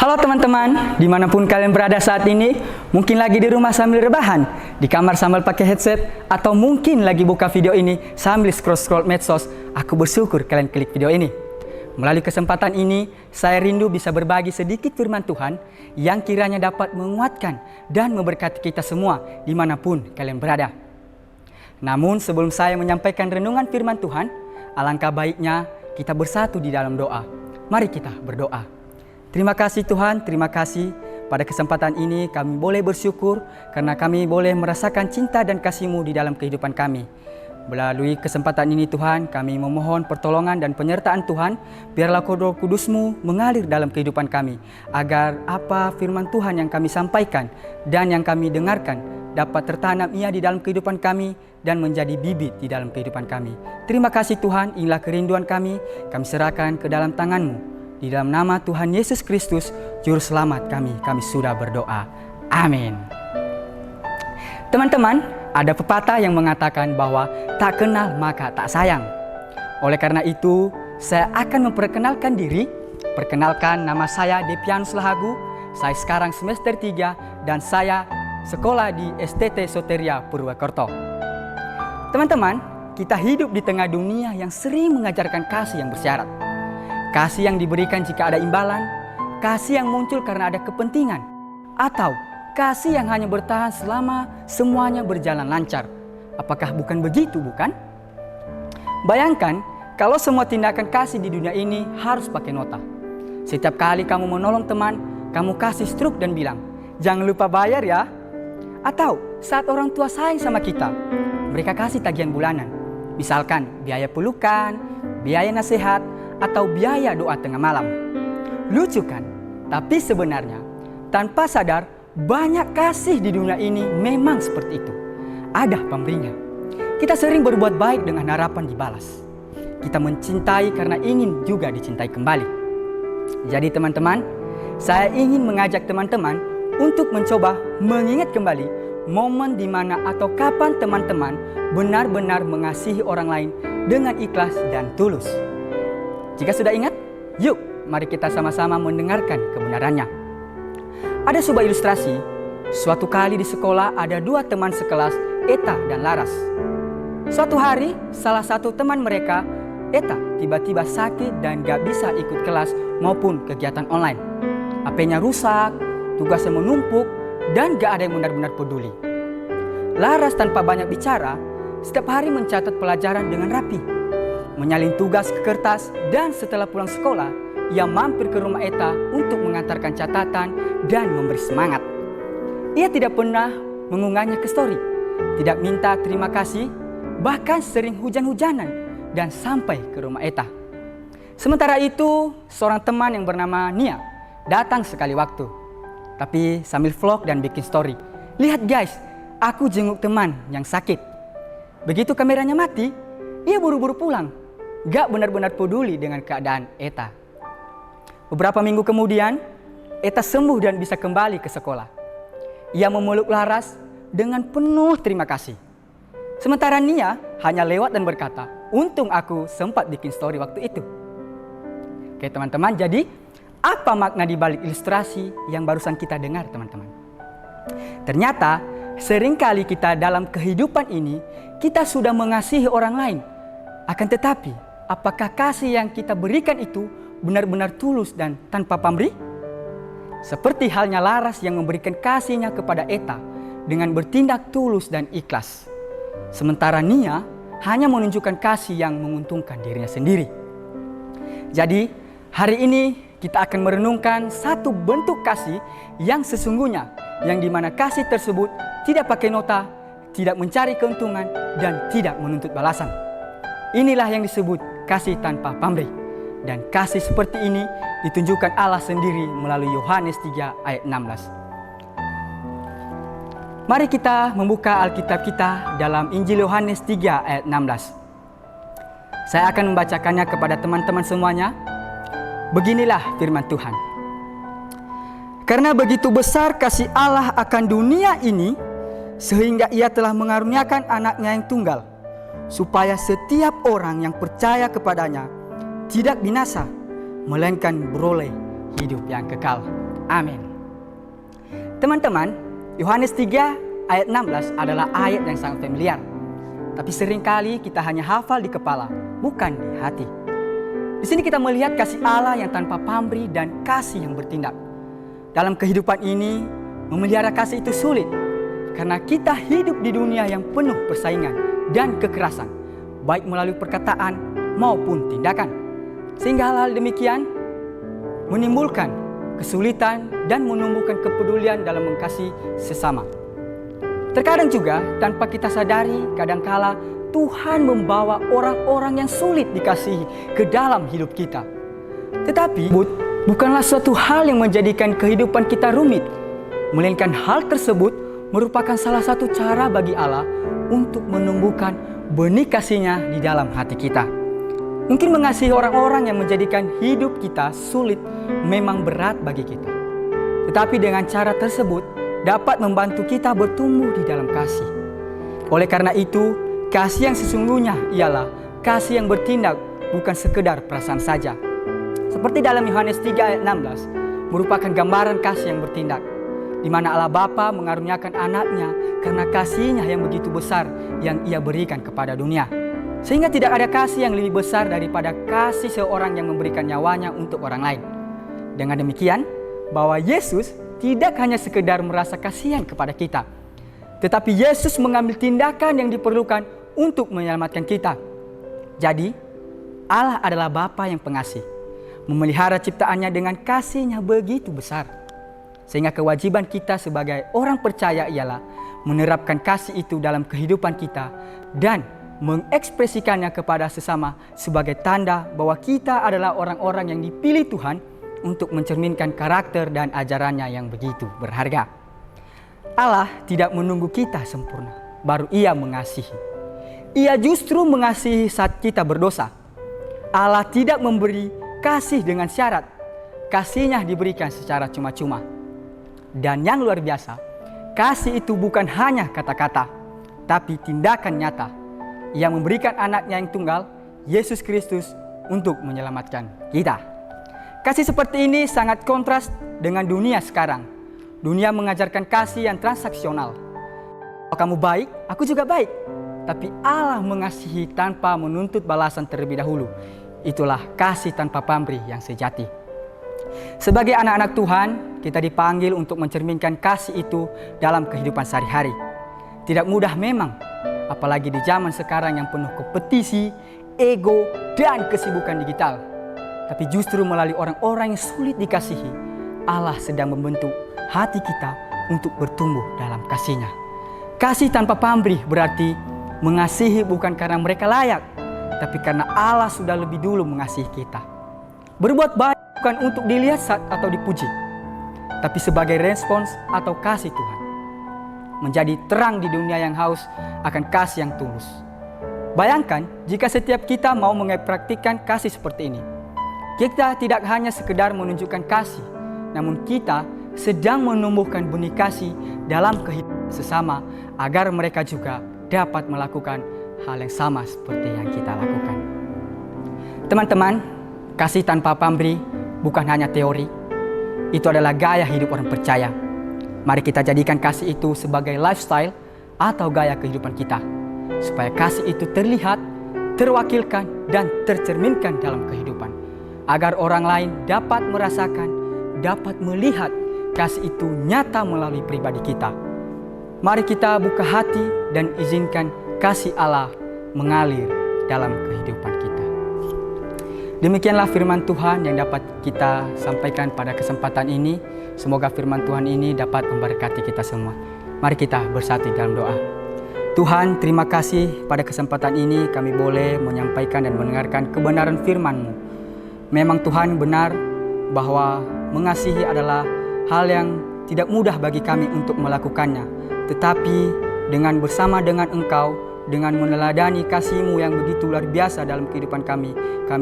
Halo teman-teman, dimanapun kalian berada saat ini, mungkin lagi di rumah sambil rebahan, di kamar sambil pakai headset, atau mungkin lagi buka video ini sambil scroll-scroll medsos. Aku bersyukur kalian klik video ini. Melalui kesempatan ini, saya rindu bisa berbagi sedikit firman Tuhan yang kiranya dapat menguatkan dan memberkati kita semua dimanapun kalian berada. Namun sebelum saya menyampaikan renungan firman Tuhan, alangkah baiknya kita bersatu di dalam doa. Mari kita berdoa. Terima kasih Tuhan, terima kasih pada kesempatan ini kami boleh bersyukur karena kami boleh merasakan cinta dan kasih-Mu di dalam kehidupan kami. Melalui kesempatan ini Tuhan, kami memohon pertolongan dan penyertaan Tuhan, biarlah Roh Kudus-Mu mengalir dalam kehidupan kami, agar apa firman Tuhan yang kami sampaikan dan yang kami dengarkan dapat tertanam ia di dalam kehidupan kami dan menjadi bibit di dalam kehidupan kami. Terima kasih Tuhan, inilah kerinduan kami serahkan ke dalam tangan-Mu. Di dalam nama Tuhan Yesus Kristus, Juru Selamat kami sudah berdoa. Amin. Teman-teman, ada pepatah yang mengatakan bahwa tak kenal maka tak sayang. Oleh karena itu, saya akan memperkenalkan diri. Perkenalkan, nama saya Depianus Lahagu. Saya sekarang semester 3 dan saya sekolah di STT Soteria Purwokerto. Teman-teman, kita hidup di tengah dunia yang sering mengajarkan kasih yang bersyarat. Kasih yang diberikan jika ada imbalan, kasih yang muncul karena ada kepentingan, atau kasih yang hanya bertahan selama semuanya berjalan lancar. Apakah bukan begitu, bukan? Bayangkan kalau semua tindakan kasih di dunia ini harus pakai nota. Setiap kali kamu menolong teman, kamu kasih struk dan bilang, "Jangan lupa bayar ya." Atau saat orang tua sayang sama kita, mereka kasih tagihan bulanan. Misalkan biaya pelukan, biaya nasihat, atau biaya doa tengah malam. Lucu kan? Tapi sebenarnya tanpa sadar banyak kasih di dunia ini memang seperti itu. Ada pemberinya. Kita sering berbuat baik dengan harapan dibalas. Kita mencintai karena ingin juga dicintai kembali. Jadi teman-teman, saya ingin mengajak teman-teman untuk mencoba mengingat kembali momen di mana atau kapan teman-teman benar-benar mengasihi orang lain dengan ikhlas dan tulus. Jika sudah ingat, yuk mari kita sama-sama mendengarkan kebenarannya. Ada sebuah ilustrasi. Suatu kali di sekolah ada dua teman sekelas, Eta dan Laras. Suatu hari, salah satu teman mereka, Eta, tiba-tiba sakit dan gak bisa ikut kelas maupun kegiatan online. HP-nya rusak, tugasnya menumpuk, dan gak ada yang benar-benar peduli. Laras tanpa banyak bicara, setiap hari mencatat pelajaran dengan rapi, menyalin tugas ke kertas, dan setelah pulang sekolah, ia mampir ke rumah Eta untuk mengantarkan catatan dan memberi semangat. Ia tidak pernah mengunggahnya ke story, tidak minta terima kasih, bahkan sering hujan-hujanan dan sampai ke rumah Eta. Sementara itu, seorang teman yang bernama Nia datang sekali waktu, tapi sambil vlog dan bikin story. "Lihat guys, aku jenguk teman yang sakit." Begitu kameranya mati, ia buru-buru pulang, gak benar-benar peduli dengan keadaan Eta. Beberapa minggu kemudian, Eta sembuh dan bisa kembali ke sekolah. Ia memeluk Laras dengan penuh terima kasih. Sementara Nia hanya lewat dan berkata, "Untung aku sempat bikin story waktu itu." Oke teman-teman, jadi apa makna di balik ilustrasi yang barusan kita dengar teman-teman? Ternyata seringkali kita dalam kehidupan ini, kita sudah mengasihi orang lain. Akan tetapi, apakah kasih yang kita berikan itu benar-benar tulus dan tanpa pamrih? Seperti halnya Laras yang memberikan kasihnya kepada Eta dengan bertindak tulus dan ikhlas. Sementara Nia hanya menunjukkan kasih yang menguntungkan dirinya sendiri. Jadi, hari ini kita akan merenungkan satu bentuk kasih yang sesungguhnya, yang dimana kasih tersebut tidak pakai nota, tidak mencari keuntungan, dan tidak menuntut balasan. Inilah yang disebut kasih tanpa pamrih. Dan kasih seperti ini ditunjukkan Allah sendiri melalui Yohanes 3 ayat 16. Mari kita membuka Alkitab kita dalam Injil Yohanes 3 ayat 16. Saya akan membacakannya kepada teman-teman semuanya. Beginilah firman Tuhan. "Karena begitu besar kasih Allah akan dunia ini, sehingga ia telah mengaruniakan anaknya yang tunggal, supaya setiap orang yang percaya kepadanya tidak binasa, melainkan beroleh hidup yang kekal." Amin. Teman-teman, Yohanes 3 ayat 16 adalah ayat yang sangat familiar. Tapi seringkali kita hanya hafal di kepala, bukan di hati. Di sini kita melihat kasih Allah yang tanpa pamrih dan kasih yang bertindak. Dalam kehidupan ini, memelihara kasih itu sulit. Karena kita hidup di dunia yang penuh persaingan dan kekerasan, baik melalui perkataan maupun tindakan. Sehingga hal-hal demikian menimbulkan kesulitan dan menumbuhkan kepedulian dalam mengasihi sesama. Terkadang juga tanpa kita sadari, kadangkala Tuhan membawa orang-orang yang sulit dikasihi ke dalam hidup kita. Tetapi bukanlah suatu hal yang menjadikan kehidupan kita rumit, melainkan hal tersebut merupakan salah satu cara bagi Allah untuk menumbuhkan benih kasih-Nya di dalam hati kita. Mungkin mengasihi orang-orang yang menjadikan hidup kita sulit memang berat bagi kita. Tetapi dengan cara tersebut dapat membantu kita bertumbuh di dalam kasih. Oleh karena itu, kasih yang sesungguhnya ialah kasih yang bertindak, bukan sekedar perasaan saja. Seperti dalam Yohanes 3 ayat 16, merupakan gambaran kasih yang bertindak, di mana Allah Bapa mengaruniakan anaknya karena kasih-Nya yang begitu besar yang Ia berikan kepada dunia. Sehingga tidak ada kasih yang lebih besar daripada kasih seorang yang memberikan nyawanya untuk orang lain. Dengan demikian, bahwa Yesus tidak hanya sekedar merasa kasihan kepada kita, tetapi Yesus mengambil tindakan yang diperlukan untuk menyelamatkan kita. Jadi, Allah adalah Bapa yang pengasih, memelihara ciptaannya dengan kasih-Nya begitu besar. Sehingga kewajiban kita sebagai orang percaya ialah menerapkan kasih itu dalam kehidupan kita dan mengekspresikannya kepada sesama sebagai tanda bahwa kita adalah orang-orang yang dipilih Tuhan untuk mencerminkan karakter dan ajarannya yang begitu berharga. Allah tidak menunggu kita sempurna, baru Ia mengasihi. Ia justru mengasihi saat kita berdosa. Allah tidak memberi kasih dengan syarat. Kasih-Nya diberikan secara cuma-cuma. Dan yang luar biasa, kasih itu bukan hanya kata-kata, tapi tindakan nyata. Ia memberikan anaknya yang tunggal, Yesus Kristus, untuk menyelamatkan kita. Kasih seperti ini sangat kontras dengan dunia sekarang. Dunia mengajarkan kasih yang transaksional. Kalau kamu baik, aku juga baik. Tapi Allah mengasihi tanpa menuntut balasan terlebih dahulu. Itulah kasih tanpa pamrih yang sejati. Sebagai anak-anak Tuhan, kita dipanggil untuk mencerminkan kasih itu dalam kehidupan sehari-hari. Tidak mudah memang, apalagi di zaman sekarang yang penuh kompetisi, ego, dan kesibukan digital. Tapi justru melalui orang-orang yang sulit dikasihi, Allah sedang membentuk hati kita untuk bertumbuh dalam kasih-Nya. Kasih tanpa pamrih berarti mengasihi bukan karena mereka layak, tapi karena Allah sudah lebih dulu mengasihi kita. Berbuat baik bukan untuk dilihat atau dipuji, tapi sebagai respons atau kasih Tuhan. Menjadi terang di dunia yang haus akan kasih yang tulus. Bayangkan jika setiap kita mau mempraktikkan kasih seperti ini. Kita tidak hanya sekedar menunjukkan kasih, namun kita sedang menumbuhkan benih kasih dalam kehidupan sesama agar mereka juga dapat melakukan hal yang sama seperti yang kita lakukan. Teman-teman, kasih tanpa pamrih bukan hanya teori, itu adalah gaya hidup orang percaya. Mari kita jadikan kasih itu sebagai lifestyle atau gaya kehidupan kita, supaya kasih itu terlihat, terwakilkan, dan tercerminkan dalam kehidupan. Agar orang lain dapat merasakan, dapat melihat kasih itu nyata melalui pribadi kita. Mari kita buka hati dan izinkan kasih Allah mengalir dalam kehidupan kita. Demikianlah firman Tuhan yang dapat kita sampaikan pada kesempatan ini. Semoga firman Tuhan ini dapat memberkati kita semua. Mari kita bersatu dalam doa. Tuhan, terima kasih pada kesempatan ini kami boleh menyampaikan dan mendengarkan kebenaran firman-Mu. Memang Tuhan benar bahwa mengasihi adalah hal yang tidak mudah bagi kami untuk melakukannya. Tetapi dengan bersama dengan Engkau, dengan meneladani kasih-Mu yang begitu luar biasa dalam kehidupan kami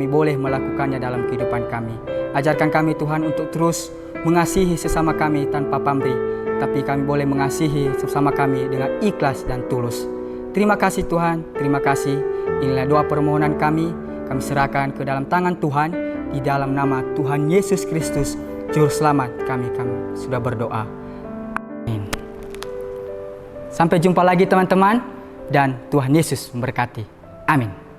boleh melakukannya dalam kehidupan kami. Ajarkan kami Tuhan untuk terus mengasihi sesama kami tanpa pamrih, tapi kami boleh mengasihi sesama kami dengan ikhlas dan tulus. Terima kasih Tuhan, terima kasih. Inilah doa permohonan kami serahkan ke dalam tangan Tuhan, di dalam nama Tuhan Yesus Kristus, Juru Selamat kami sudah berdoa. Amin. Sampai jumpa lagi teman-teman, dan Tuhan Yesus memberkati. Amin.